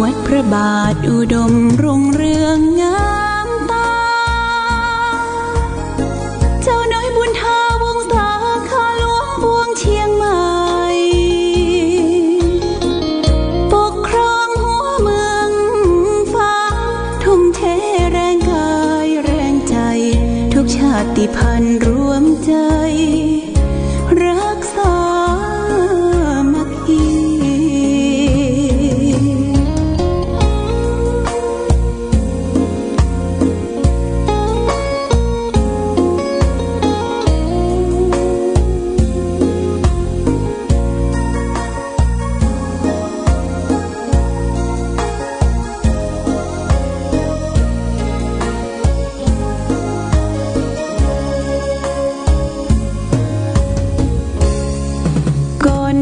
วัดพระบาทอุดมรุ่งเรืองงามตาเจ้าน้อยบุญทาวงศาข้าหลวงบวงเชียงใหม่ปกครองหัวเมืองฟ้าทุ่มเทแรงกายแรงใจทุกชาติพันธุ์รวมใจรักษามัคคี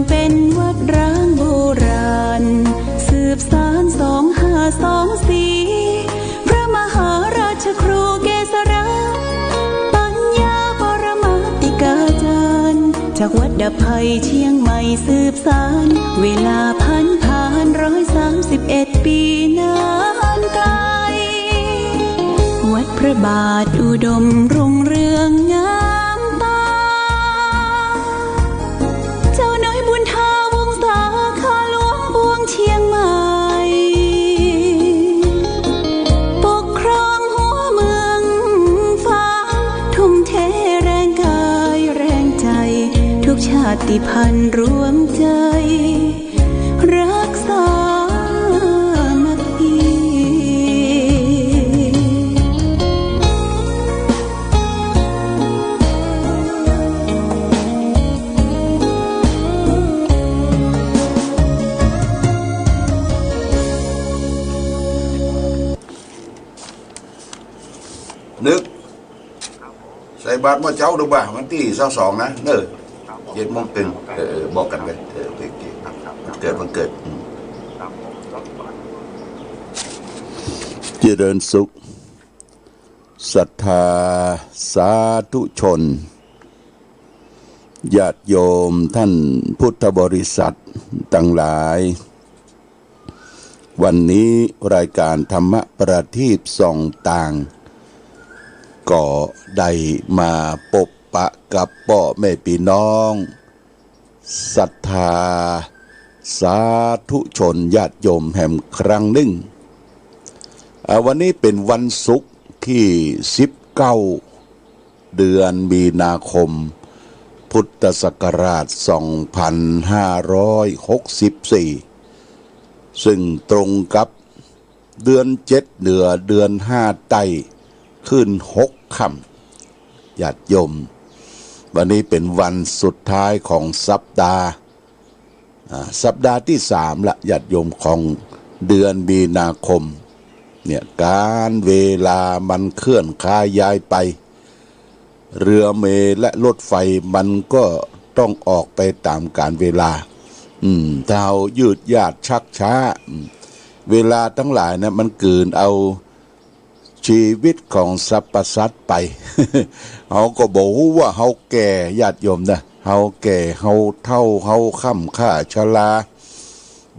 เป็นวัดร้างโบราณสืบสาน2524พระมหาราชครูเกษราปัญญาปรมาติกาจารย์จากวัดดับภัยเชียงใหม่สืบสานเวลาผ่าน131 ปีนานไกลวัดพระบาทอุดมรุ่งเรืองงามตาเจ้าน้อยบุญทาวงศาข้าหลวงบวงเชียงใหม่ปกครองหัวเมืองฟ้าทุ่มเทแรงกายแรงใจทุกชาติพันธุ์รวมใจรักษามัคคีนึกใส่บาตรมาเจ้าดูบ่าวันที่22นะเนอะ7 โมงตึงบอกกันเลยเกิดวันเกิดเจริญสุขศรัทธาสาธุชนญาติโยมท่านพุทธบริษัททั้งหลายวันนี้รายการธรรมประทีปส่องต่างก็ได้มาพบปะกับพ่อแม่พี่น้องศรัทธาสาธุชนญาติโยมแห่งครั้งหนึ่งวันนี้เป็นวันศุกร์ที่19 เดือนมีนาคมพุทธศักราช2564ซึ่งตรงกับเดือน7เหนือเดือน5ใต้ขึ้น6 ค่ำญาติโยมวันนี้เป็นวันสุดท้ายของสัปดาห์ที่3ละญาติโยมของเดือนมีนาคมเนี่ยการเวลามันเคลื่อนค้ายย้ายไปเรือเมล์และรถไฟมันก็ต้องออกไปตามกาลเวลาถ้าเอายืดยาดชักช้าเวลาทั้งหลายนะมันเกินเอาชีวิตของสรรพสัตว์ไป เขาก็บอกว่าเขาแก่ญาติโยมนะเขาแก่เขาเฒ่าเขาค่ำค่าชรา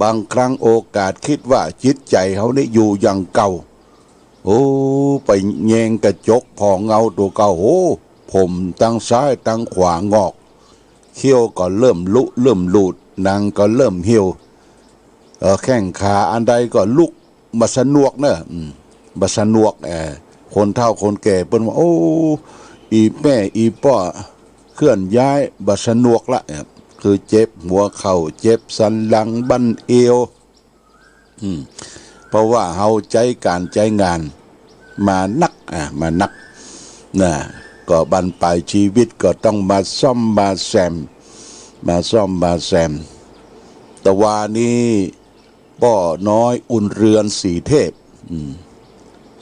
บางครั้งโอกาสคิดว่าจิตใจเขาได้อยู่อย่างเก่าไปแยงกระจกพอเงาตัวเก่าผมตั้งซ้ายตั้งขวางอกเขี้ยวก็เริ่มลุเริ่มหลุดนางก็เริ่มเหี่ยวแข้งขาอันใดก็ลุกมาสนวกเนอะบัสนวกคนเฒ่าคนแก่เปิ้นว่าอีแม่อีป้อเคลื่อนย้ายบัสนวกละคือเจ็บหัวเข่าเจ็บสันหลังบั้นเอวเพราะว่าเฮาใจการใจงานมานักนะก็บั้นปลายชีวิตก็ต้องมาซ่อมมาแซมแต่ว่านี้ป้อน้อยอุ่นเรือนสีเทพ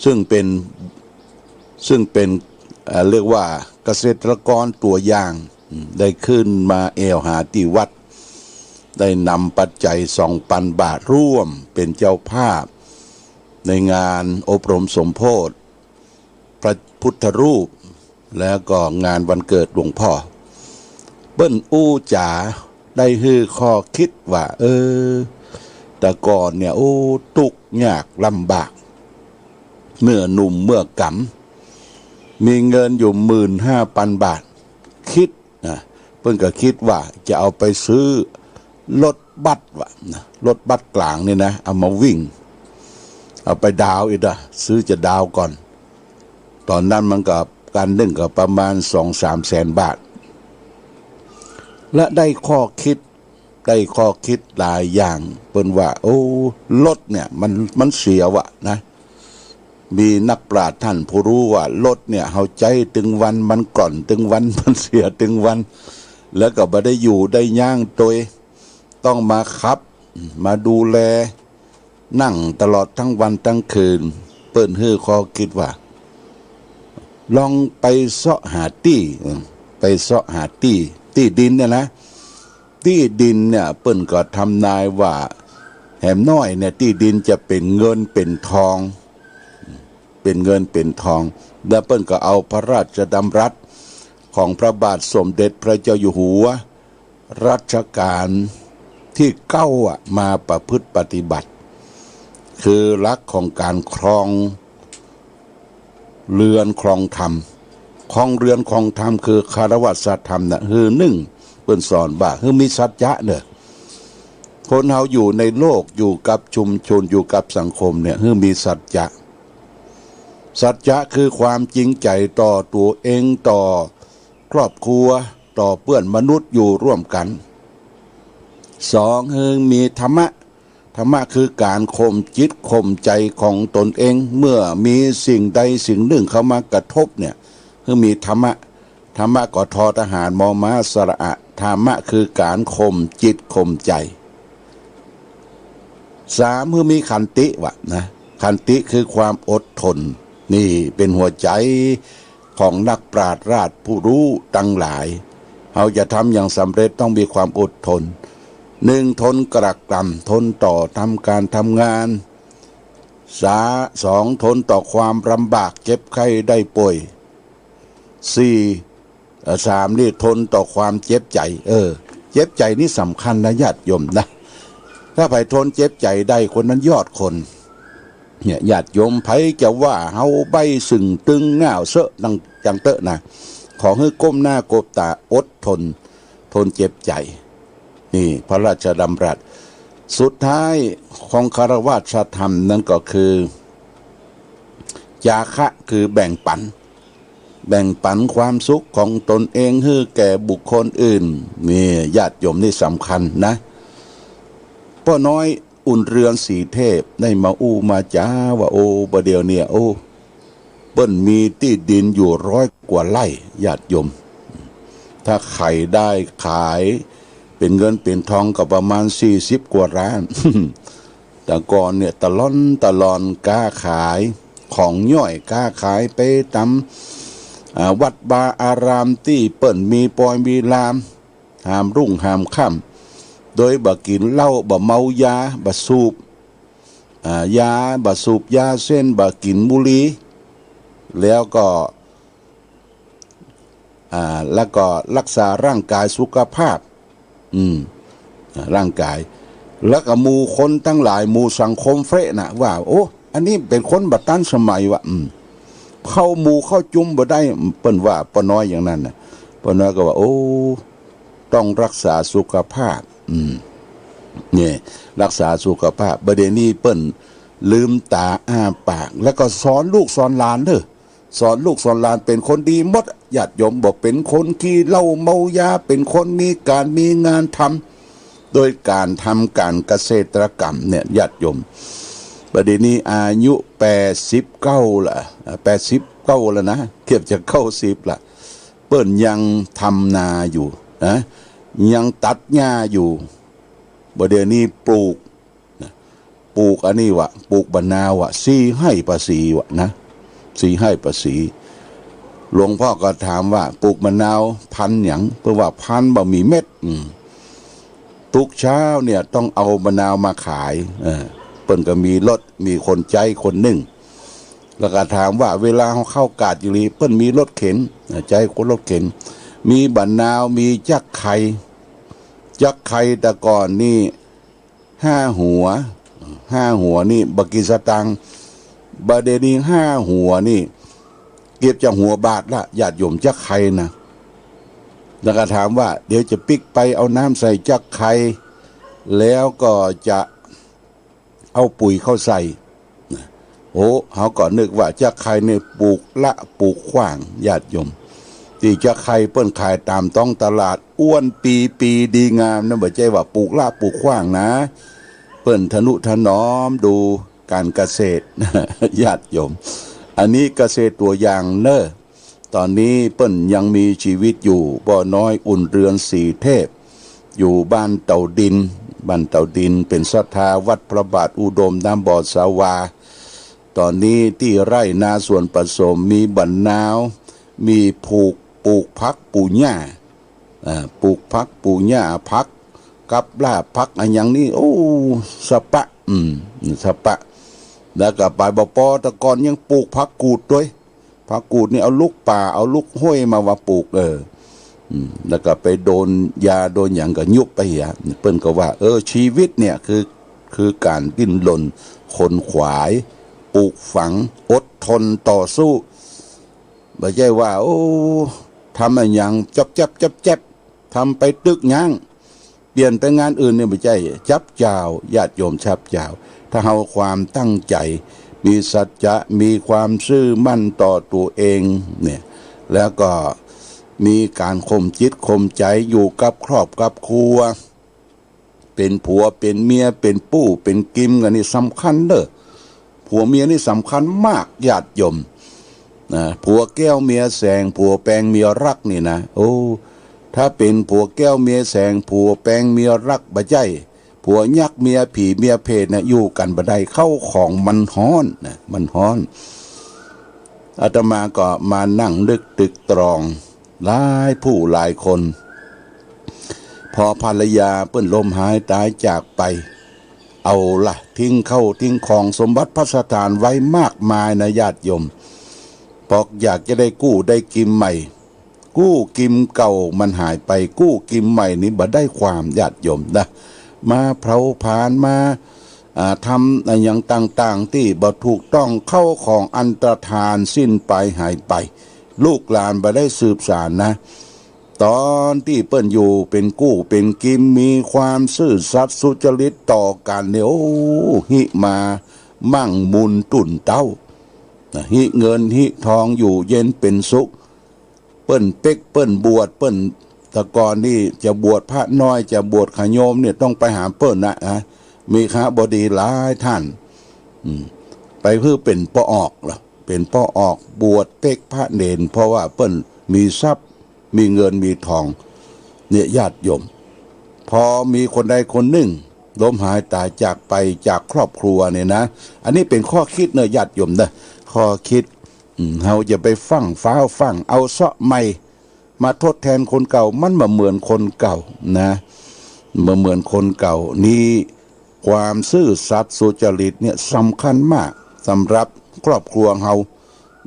ซึ่งเป็นเรียกว่าเกษตรกรตัวอย่างได้ขึ้นมาหาที่วัดได้นำปัจจัย2,000 บาทร่วมเป็นเจ้าภาพในงานอบรมสมโภชพระพุทธรูปแล้วก็งานวันเกิดหลวงพ่อเบิ้นจ๋าได้ฮือข้อคิดว่า แต่ก่อนเนี่ยโอ้ทุกข์ยากลำบากเมื่อหนุ่มเมื่อกำมีเงินอยู่15,000 บาทคิดนะเพิ่นก็คิดว่าจะเอาไปซื้อรถบัสวะนะรถบัสกลางนี่นะเอามาวิ่งเอาไปดาวอีกนะซื้อจะดาวก่อนตอนนั้นมันก็การนึ่งก็ประมาณ 2-3 แสนบาทและได้ข้อคิดหลายอย่างเพิ่นว่าโอ้รถเนี่ยมันเสียวะนะมีนักปราชญ์ท่านผู้รู้ว่ารถเนี่ยเฮาใจตึงวันมันก่อนตึงวันมันเสียตึงวันแล้วก็บ่ได้อยู่ได้ย่างโดยต้องมาขับมาดูแลนั่งตลอดทั้งวันทั้งคืนเปิ้นฮื้อข้อคิดว่าลองไปเสาะหาที่ดินเนี่ยนะที่ดินเนี่ยเปิ้นก็ทำนายว่าแหมน้อยเนี่ยที่ดินจะเป็นเงินเป็นทองแล้วเปิ้นก็เอาพระราชดำรัสของพระบาทสมเด็จพระเจ้าอยู่หัวรัชกาลที่9มาประพฤติปฏิบัติคือหลักของการครองเรือนครองธรรมคือคารวะสัตธรรมนะคือเปิ้นสอนว่าคือมีสัจจะเนี่ยคนเฮาอยู่ในโลกอยู่กับชุมชนอยู่กับสังคมเนี่ยคือมีสัจจะคือความจริงใจต่อตัวเองต่อครอบครัวต่อเพื่อนมนุษย์อยู่ร่วมกัน2คือมีธรรมะคือการข่มจิตข่มใจของตนเองเมื่อมีสิ่งใดสิ่งหนึ่งเข้ามากระทบเนี่ยคือมีธรรมะก็ทอทหารมอม้าสระอะธรรมะคือการข่มจิตข่มใจ3คือมีขันติวะนะขันติคือความอดทนนี่เป็นหัวใจของนักปราชญ์ราชผู้รู้ทั้งหลายเราจะทำอย่างสำเร็จต้องมีความอดทน1ทนกระกำทนต่อทำการทำงาน2ทนต่อความลำบากเจ็บไข้ได้ป่วย3นี่ทนต่อความเจ็บใจเจ็บใจนี่สำคัญนะญาติโยมนะถ้าไผทนเจ็บใจได้คนนั้นยอดคนเนี่ยญาติโยมไผจะว่าเฮาใบสึ่งตึงง่าวเสอะดังจังเตอะนะขอให้ก้มหน้าก้มตาอดทนเจ็บใจนี่พระราชดำรัสสุดท้ายของคารวะธรรมนั่นก็คือจาคะคือแบ่งปันความสุขของตนเองให้แก่บุคคลอื่นนี่ญาติโยมนี่สำคัญนะพ่อน้อยอุ่นเรือนสีเทพได้มามาจ้าว่าโอ้ประเดี๋ยวเนี่ยโอ้เปิ้นมีที่ดินอยู่100 กว่าไร่ญาติโยมถ้าไข่ได้ขายเป็นเงินเป็นทองก็ประมาณ40 กว่าล้าน แต่ก่อนเนี่ยตลอนกล้าขายของย่อยกล้าขายไปตามวัดบาอารามที่เปิ้นมีปอยมีลามหามรุ่งหามค่ำโดยบ่กินเหล้าบ่เมายาบ่สูบยาบ่สูบยาเส้นบ่กินบุหรี่แล้วก็รักษาร่างกายสุขภาพร่างกายแล้วก็หมู่คนทั้งหลายหมู่สังคมเฟะนะว่าโอ้อันนี้เป็นคนบัดตันสมัยวะเข้าหมู่เข้าจุ่มบ่ได้เปิ้นว่าป้าน้อยอย่างนั้นน่ะป้าน้อยก็ว่าโอ้ต้องรักษาสุขภาพนี่รักษาสุขภาพประเด็นนี้เปิ้นลืมตาอ้าปากแล้วก็สอนลูกสอนหลานเด้อสอนลูกสอนหลานเป็นคนดีหมดญาติโยมบอกเป็นคนขี้เหล้าเมายาเป็นคนมีการมีงานทำโดยการทำการเกษตรกรรมเนี่ยญาติโยมประเดี๋ยวนี้อายุ89ละ89แล้วนะเกือบจะ90ละเปิ้นยังทำนาอยู่นะยังตัดหญ้าอยู่ประเดี๋ยวนี้ปลูกอันนี้วะปลูกบะนาวะ4ให้ภาษีวะนะ4ให้ภาษีหลวงพ่อก็ถามว่าปลูกมะนาวพันธุ์หยังเพราะว่าพันธุ์บ่มีเม็ดทุกเช้าเนี่ยต้องเอามะนาวมาขายเปิ้นก็มีรถมีคนใจคนหนึ่งแล้วก็ถามว่าเวลาเขาเข้ากาดอยู่นี่เปิ้นมีรถเข็นใจคนรถเข็นมีมะนาวมีจักไข่แต่ก่อนนี่ 5 หัวนี่บักกิสตังบาเดนี5 หัวนี่เก็บจากหัวบาทละญาติโยมจักใครนะแล้วก็ถามว่าเดี๋ยวจะปิกไปเอาน้ำใส่จักใครแล้วก็จะเอาปุ๋ยเข้าใส่โอ้เขาก็นึกว่าจักใครเนี่ยปลูกละปลูกขว้างญาติโยมที่จักใครเปิ้นขายตามต้องตลาดอ้วนปีดีงามนะบ่ใช่ว่าปลูกละปลูกขว้างนะเปิ้นทนุถนอมดูการเกษตรญาติโยมอันนี้เกษตรตัวอย่างเนอะตอนนี้เปิ้นยังมีชีวิตอยู่บ่อน้อยอุ่นเรือนสีเทพอยู่บ้านเต่าดินเป็นศรัทธาวัดพระบาทอุดมน้ำบ่อสาวาตอนนี้ที่ไร่นาส่วนผสมมีบันนาวมีปลูกพักปลูกหญ้าปลูกพักปลูกหญ้าพักกับลาพักอันอย่างนี้โอ้สะปะสะปะแล้วก็ไปบ่ปอตะกอนยังปลูกพักกูดด้วยพักกูดนี่เอาลูกป่าเอาลูกห้วยมาว่าปลูกแล้วก็ไปโดนยาโดนอย่างก็ยุบไปเปิ้นก็ว่าชีวิตเนี่ยคือการดิ้นรนขนขวายปลูกฝังอดทนต่อสู้ไม่ใช่ว่าโอ้ทำอะไรอย่างจับทำไปตึกย่างเปลี่ยนไปงานอื่นเนี่ยไม่ใช่จับเจ้าญาติโยมจับเจ้าถ้าเอาความตั้งใจมีสัจจะมีความซื่อมั่นต่อตัวเองเนี่ยแล้วก็มีการข่มจิตข่มใจอยู่กับครอบกับครัวเป็นผัวเป็นเมียเป็นปู่เป็นกิมกันนี่สำคัญเด้อผัวเมียนี่สำคัญมากญาติโยมผัวแก้วเมียแสงผัวแปงเมียรักนี่นะโอ้ถ้าเป็นผัวแก้วเมียแสงผัวแปงเมียรักบ่ใจผัวยักเมียผีเมียเพศนะอยู่กันบ่ได้เข้าของมันฮ้อนนะมันฮ้อนอาตมาก็มานั่งนึกตึกตรองหลายผู้หลายคนพอภรรยาเปิ้นลมหายตายจากไปเอาละทิ้งเข้าทิ้งของสมบัติพระสถานไว้มากมายนะญาติโยมบอกอยากจะได้กู้ได้กิมใหม่กู้กิมเก่ามันหายไปกู้กิมใหม่นี้บ่ได้ความญาติโยมนะมาเผาผลาญมาทำอย่างต่างๆที่บ่ถูกต้องเข้าของอันตรธานสิ้นไปหายไปลูกหลานบ่ได้สืบสานนะตอนที่เปิ้นอยู่เป็นกู้เป็นกิมมีความซื่อสัตย์สุจริตต่อกันเนี่ยโอ้หิมามั่งมุนตุ่นเต้าหิเงินหิทองอยู่เย็นเป็นสุขเปิ้นเป็กเปิ้นบวชเปิ้นตะกอนนี่จะบวชพระน้อยจะบวชขโยมเนี่ยต้องไปหาเปิ้นนะมีข้าบดีหลายท่านไปเพื่อเป็นป้อออกล่ะเป็นป้อออกบวชเป็กพระเนรเพราะว่าเปิ้นมีทรัพย์มีเงินมีทองเนี่ยญาติโยมพอมีคนใดคนหนึ่งล้มหายตายจากไปจากครอบครัวเนี่ยนะอันนี้เป็นข้อคิดเนอะญาติโยมนะข้อคิดเราจะไปฟังฟ้าฟังเอาเสาะใหม่มาทดแทนคนเก่ามันมาเหมือนคนเก่านะมาเหมือนคนเก่านี้ความซื่อสัตย์สุจริตเนี่ยสำคัญมากสำหรับครอบครัวเรา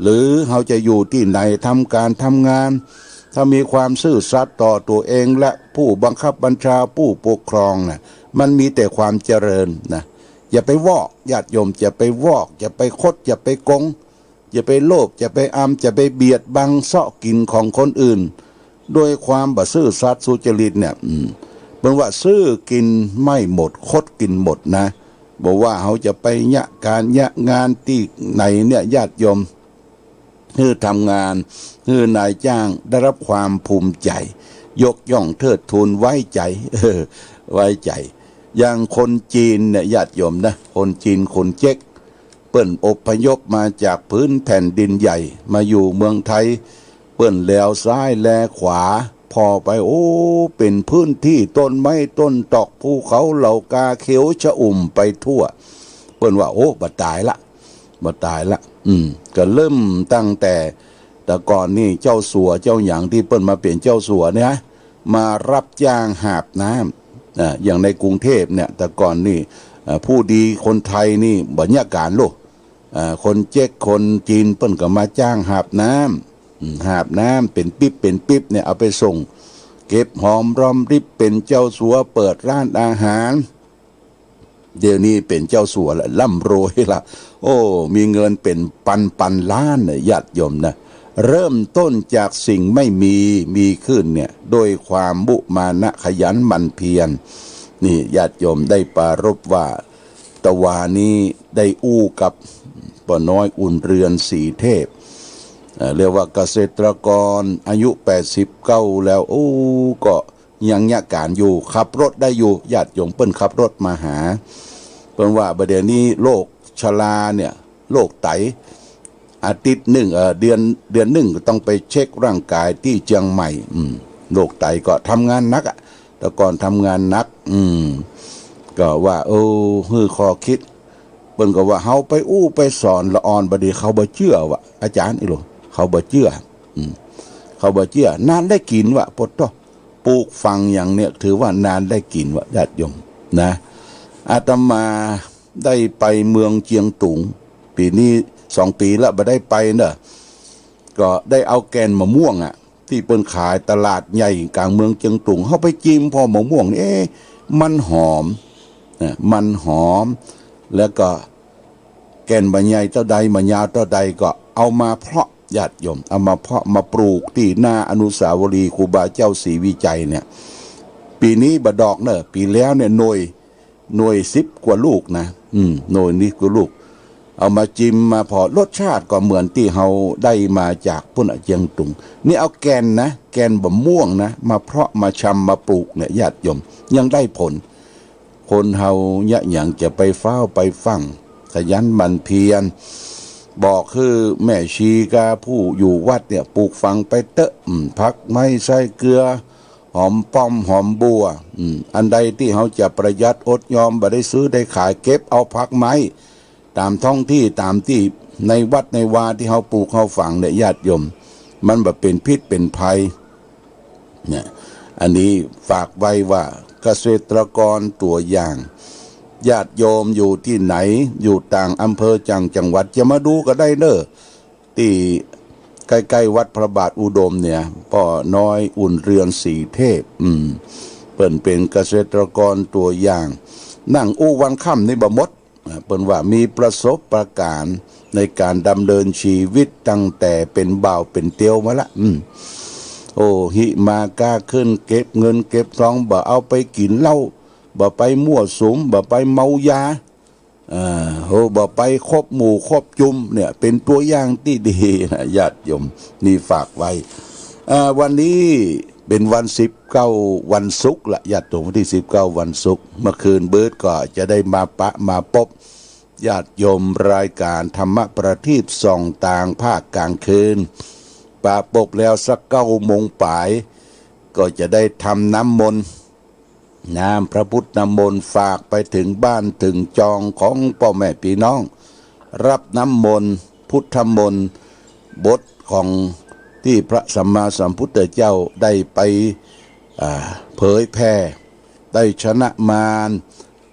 หรือเราจะอยู่ที่ไหนทำการทำงานถ้ามีความซื่อสัตย์ต่อตัวเองและผู้บังคับบัญชาผู้ปกครองนะมันมีแต่ความเจริญนะอย่าไปวอกญาติโยมอย่าไปวอกอย่าไปคดอย่าไปโกงอย่าไปโลภอย่าไปอย่าไปเบียดบังเสาะกินของคนอื่นโดยความบ่ซื่อสัตย์สุจริตเนี่ยเป็นว่าซื้อกินไม่หมดคดกินหมดนะบอกว่าเขาจะไปยะการยะงานที่ไหนเนี่ยญาติโยมคือทำงานคือนายจ้างได้รับความภูมิใจยกย่องเทิดทูนไว้ใจไว้ใจอย่างคนจีนเนี่ยญาติโยมนะคนจีนคนเจ๊กเปิ้นอพยพมาจากพื้นแผ่นดินใหญ่มาอยู่เมืองไทยเปิ้นแลวซ้ายแลขวาพอไปโอ้เป็นพื้นที่ต้นไม้ต้นตอกภูเขาเหล่ากาเขียวชะอุ่มไปทั่วเปิ้นว่าโอ้บ่ตายละก็เริ่มตั้งแต่ก่อนนี่เจ้าสัวเจ้าหยางที่เปิ้นมาเปลี่ยนเจ้าสัวเนี่ยมารับจ้างหาบน้ำอย่างในกรุงเทพเนี่ยแต่ก่อนนี่ผู้ดีคนไทยนี่บรรยากาศโลกคนเจ๊กคนจีนเปิ้นก็มาจ้างหาบน้ำเป็นปิ๊บเนี่ยเอาไปส่งเก็บหอมรอมริบเป็นเจ้าสัวเปิดร้านอาหาร เดี๋ยวนี้เป็นเจ้าสัวละร่ำรวยละโอ้มีเงินเป็นพันล้านเนี่ยญาติโยมนะเริ่มต้นจากสิ่งไม่มีขึ้นเนี่ยโดยความมุมานะขยันหมั่นเพียรนี่ญาติโยมได้ปรารภว่าตะวานี้ได้อู้กับป้าน้อยอุ่นเรือนสีเทพเรียกว่าเกษตรกรอายุ89แล้วโอ้ก็ยังยะการอยู่ขับรถได้อยู่ญาติโยมเปิ้นขับรถมาหาเปิ้นว่าประเดี๋ยวนี้โรคชราเนี่ยโรคไตอาทิตย์หนึ่งเดือนหนึ่งก็ต้องไปเช็คร่างกายที่เชียงใหม่โรคไตก็ทำงานหนักแต่ก่อนทำงานหนักก็ว่าฮือคอคิดเปิ้นก็ว่าเฮาไปอู้ไปสอนละอ่อนบดีเขาบ่เชื่อว่าอาจารย์อีหลเขาบ่เชื่อเขาบ่เชื่อนานได้กินวะปดต่อปลูกฟังอย่างเนี้ยถือว่านานได้กินวะญาติโยมนะอาตมาได้ไปเมืองเจียงตุงปีนี้2 ปีแล้วบ่ได้ไปเนอะก็ได้เอาแกนมะม่วงที่เปิ้นขายตลาดใหญ่กลางเมืองเจียงตุงเฮาไปจิ้มพอมะม่วงนี่มันหอมแล้วก็แกนบะใหญ่เท่าใดมะยาวเท่าใดก็เอามาเพาะญาติโยมเอามาเพาะมาปลูกที่หน้าอนุสาวรีย์ครูบาเจ้าศรีวิจัยเนี่ยปีนี้บดอกเนอะปีแล้วเนี่ยหน่วย10 กว่าลูกนะหน่วยนี้กว่าลูกเอามาจิ้มมาพอรสชาติก็เหมือนที่เฮาได้มาจากพุ่นเจียงตุงนี่เอาแกนนะแกนบะม่วงนะมาเพาะมาชำมาปลูกเนี่ยญาติโยมยังได้ผลคนเฮายะอย่างจะไปเฝ้าไปฟังขยันหมั่นเพียรบอกคือแม่ชีกาผู้อยู่วัดเนี่ยปลูกฝังไปเตอะผักไม้ใส่เกลือหอมป้อมหอมบัวอันใดที่เขาจะประหยัดอดยอมบ่ได้ซื้อได้ขายเก็บเอาผักไม้ตามท้องที่ตามที่ในวัดในวาที่เขาปลูกเขาฝังเนี่ยญาติโยมมันแบบเป็นพิษเป็นภัยเนี่ยอันนี้ฝากไว้ว่าเกษตรกรตัวอย่างญาติโยมอยู่ที่ไหนอยู่ต่างอำเภอจังหวัดจะมาดูก็ได้เนอะที่ใกล้ๆวัดพระบาทอุดมเนี่ยป้อน้อยอุ่นเรือนสีเทพเปิ้นเป็นเกษตรกรตัวอย่างนั่งอู้วันค่ำในบ่มดเปิ้นว่ามีประสบการณ์ในการดำเนินชีวิตตั้งแต่เป็นบ่าวเป็นเตียวมาละโอ้หิมากล้าขึ้นเก็บเงินเก็บทองบ่เอาไปกินเหล้าบ่ไปมั่วสุมบ่ไปเมายาบ่ไปคบหมู่คบจุมเนี่ยเป็นตัวอย่างที่ดีนะญาติโยมนี่ฝากไว้วันนี้เป็นวัน19วันศุกร์ละญาติโยมวันที่19วันศุกร์เมื่อคืนเบิร์ดก็จะได้มาพบญาติโยมรายการธรรมประทีปส่องต่างภาคกลางคืนปาปบแล้วสัก9 โมงปลายก็จะได้ทำน้ำมนต์น้ำพระพุทธน้ำมนต์ฝากไปถึงบ้านถึงจองของพ่อแม่พี่น้องรับน้ำมนต์พุทธมนต์บทของที่พระสัมมาสัมพุทธเจ้าได้ไปเผยแพร่ได้ชนะมาร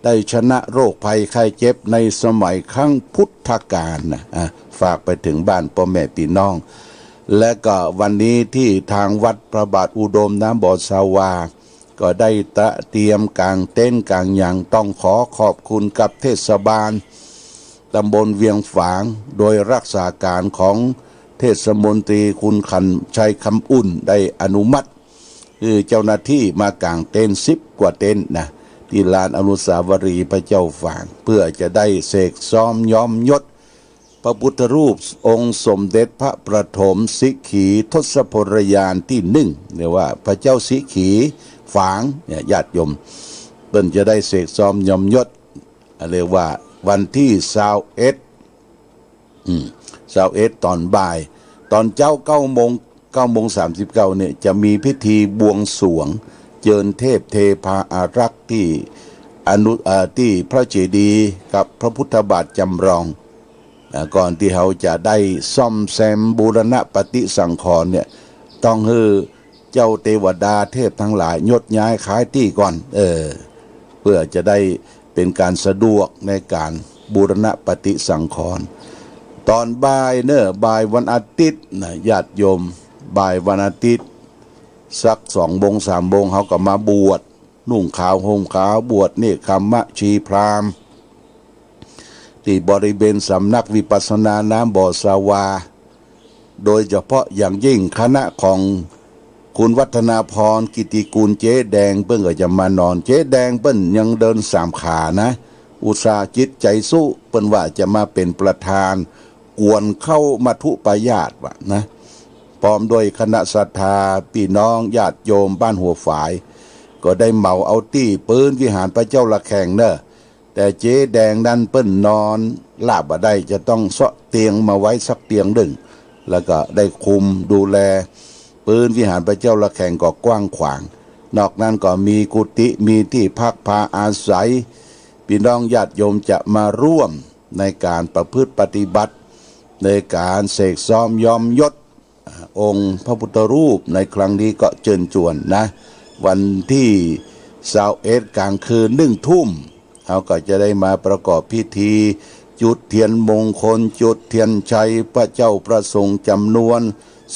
ได้ชนะโรคภัยไข้เจ็บในสมัยครั้งพุทธกาลนะฝากไปถึงบ้านพ่อแม่พี่น้องและก็วันนี้ที่ทางวัดพระบาทอุดมน้ำบ่อสาวาก็ได้เตรียมกางเต็นท์กางอย่างต้องขอขอบคุณกับเทศบาลตำบลเวียงฝางโดยรักษาการของเทศมนตรีคุณขันชัยคำอุ่นได้อนุมัติคือเจ้าหน้าที่มากางเต็นท์10 กว่าเต็นท์นะที่ลานอนุสาวรีย์พระเจ้าฝางเพื่อจะได้เสกซ้อมย้อมยศพระพุทธรูปองค์สมเด็จพระประถมสิขีทศพลยานที่1เรียกว่าพระเจ้าสิขีฝางเนี่ยญาติโยมเพิ่นจะได้เสกซ้อมย้อมยศเรียกว่าวันที่21ตอนบ่ายตอนเจ้า9 โมง 39เนี่ยจะมีพิธีบวงสรวงเจิญเทพเทพาอารักษ์ที่พระเจดีย์กับพระพุทธบาทจำลองก่อนที่เขาจะได้ซ่อมแซมบูรณะปฏิสังขรณ์เนี่ยต้องให้เจ้าเทวดาเทพทั้งหลายยกย้ายขายที่ก่อนเพื่อจะได้เป็นการสะดวกในการบูรณะปฏิสังขรณ์ตอนบ่ายบ่ายวันอาทิตย์นะญาติโยมบ่ายวันอาทิตย์สัก2 โมง 3 โมงเขาก็มาบวชนุ่งขาวห่มขาวบวชเนคขมะชีพราหมณ์ ที่บริเวณสำนักวิปัสสนาน้ำบ่อสาวาโดยเฉพาะอย่างยิ่งคณะของคุณวัฒนาพรกิติกูลเจ๊แดงเปิ้นก็จะมานอนเจ๊แดงเปิ้นยังเดินสามขานะอุตสาห์จิตใจสู้เปิ้นว่าจะมาเป็นประธานกวนเข้ามัทุปายาตวะนะพร้อมด้วยคณะศรัทธาพี่น้องญาติโยมบ้านหัวฝายก็ได้เหมาเอาตี้ปืนวิหารพระเจ้าละแข่งเนอะแต่เจ๊แดงนั้นเปิ้นนอนลาบบ่ได้จะต้องเสาะเตียงมาไว้สักเตียงหนึ่งแล้วก็ได้คุมดูแลปืนวิหารพระเจ้าละแข่งก็กว้างขวางนอกนั้นก็มีกุฏิมีที่พักพาอาศัยพี่น้องญาติโยมจะมาร่วมในการประพฤติปฏิบัติในการเสกซ้อมยอมยศองค์พระพุทธรูปในครั้งนี้ก็เชิญชวนนะวันที่21กลางคืน1 ทุ่มเขาก็จะได้มาประกอบพิธีจุดเทียนมงคลจุดเทียนชัยพระเจ้าประสงค์จำนวน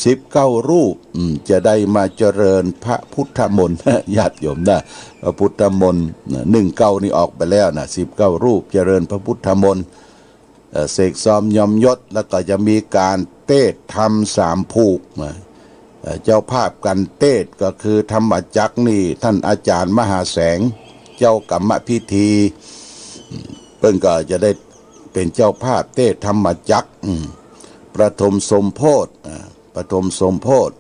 19 รูปจะได้มาเจริญพระพุทธมนต์ญาติโยมนะพระพุทธมนต์19นี่ออกไปแล้วนะ19 รูปเจริญพระพุทธมนต์เสกซ้อมยอมยศแล้วก็จะมีการเทศธรรม3 ผูกเจ้าภาพกันเทศก็คือธรรมจักรนี่ท่านอาจารย์มหาแสงเจ้ากรรมพิธีเพิ่นก็จะได้เป็นเจ้าภาพเทศธรรมจักรประถมสมโพธิประถมสมโพธิ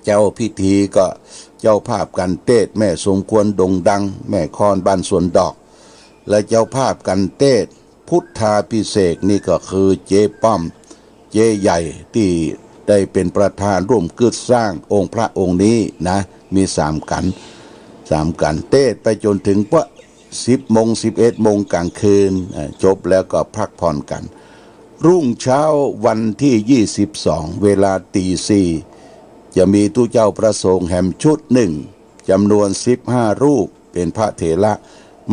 เจ้าพิธีก็เจ้าภาพกันเทศแม่สมควรดงดังแม่คอนบ้านสวนดอกและเจ้าภาพกันเทศพุทธาภิเษกนี่ก็คือเจ๊ป้อมเจ๊ใหญ่ที่ได้เป็นประธานร่วมกึศสร้างองค์พระองค์นี้นะมี3 กันเทศไปจนถึง10 โมง 11 โมงกลางคืนจบแล้วก็พักผ่อนกันรุ่งเช้าวันที่22เวลาตี 4จะมีตู้เจ้าประสงค์แห่มชุด1จำนวน15 รูปเป็นพระเถระ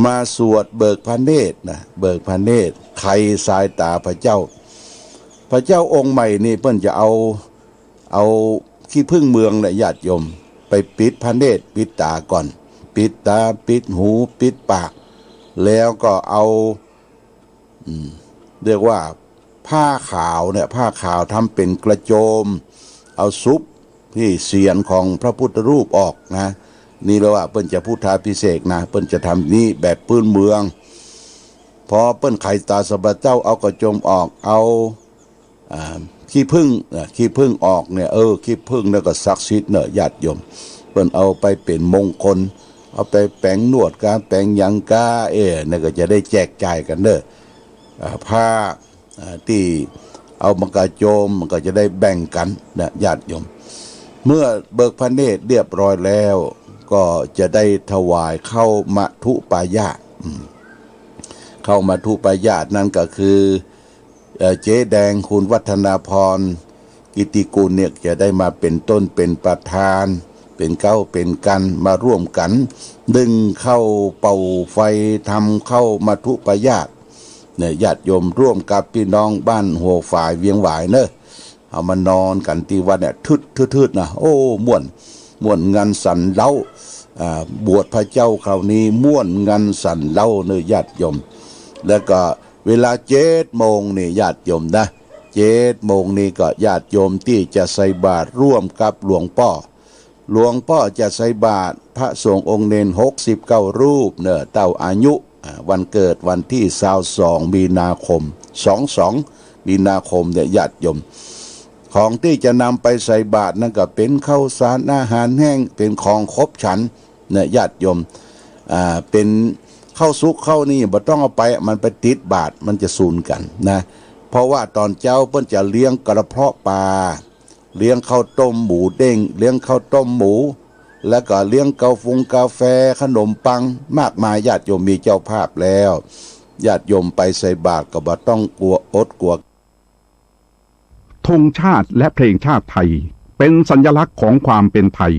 มาสวดเบิกพระเนตรนะเบิกพระเนตรไขสายตาพระเจ้าองค์ใหม่นี่เพิ่นจะเอาขี้ผึ้งเมืองและญาติโยมไปปิดพระเนตรปิดตาก่อนปิดตาปิดหูปิดปากแล้วก็เอาเรียกว่าผ้าขาวเนี่ยผ้าขาวทำเป็นกระโจมเอาซุปที่เสียนของพระพุทธรูปออกนะนี่แล้วว่าเปิ้นจะพุทธาภิเษกนะเปิ้นจะทำนี่แบบพื้นเมืองพอเปิ้นไขตาสบเจ้าเอากระโจมออกเอาขี้ผึ้งออกเนี่ยขี้ผึ้งแล้วก็ศักดิ์สิทธิ์เนอะญาติโยมเปิ้นเอาไปเป็นมงคลเอาไปแปลงนวดการแปลงหยังกาเนี่ยก็จะได้แจกจ่ายกันเนอะผ้าที่เอามากระโจมมันก็จะได้แบ่งกันนะญาติโยมเมื่อเบิกพระเนตรเรียบร้อยแล้วก็จะได้ถวายเข้ามัทุปายาตเข้ามัทุปายาตนั่นก็คือเจ๊แดงคุณวัฒนาพรกิติกูลเนี่ยจะได้มาเป็นต้นเป็นประธานเป็นเก้าเป็นกันมาร่วมกันดึงเข้าเป่าไฟทำเข้ามัทุปายาตเนี่ยญาติโยมร่วมกับพี่น้องบ้านหัวฝ่ายเวียงหวายเนอะเอามานอนกันที่วัดเนี่ยทึดนะโอ้ม่วนงานสันเล้าบวชพระเจ้าคราวนี้ม่วนงานสันเล้าเนอะญาติโยมแล้วก็เวลา7 โมงนี่ญาติโยมนะ7 โมงนี่ก็ญาติโยมที่จะใส่บาตรร่วมกับหลวงพ่อจะใส่บาตรพระสงฆ์องค์เนร69 รูปเนอะเต้าอายุวันเกิดวันที่22 มีนาคม22 มีนาคมเนี่ยญาติโยมของที่จะนำไปใส่บาตรนั่นก็เป็นข้าวสารอาหารแห้งเป็นของครบฉันเนี่ยญาติโยมเป็นข้าวซุกข้าวนี่บ่ต้องเอาไปมันไปติดบาตรมันจะสูญกันนะเพราะว่าตอนเจ้าเพิ่นจะเลี้ยงกระเพาะปลาเลี้ยงข้าวต้มหมูเด้งเลี้ยงข้าวต้มหมูแล้วก็เลี้ยงกาแฟขนมปังมากมายญาติโยมมีเจ้าภาพแล้วญาติโยมไปใส่บาตรก็บ่ต้องกลัวอดกลัวธงชาติและเพลงชาติไทยเป็นสัญลักษณ์ของความเป็นไทย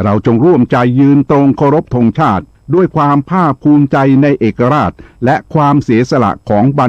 เราจงร่วมใจยืนตรงเคารพธงชาติด้วยความภาคภูมิใจในเอกราชและความเสียสละของ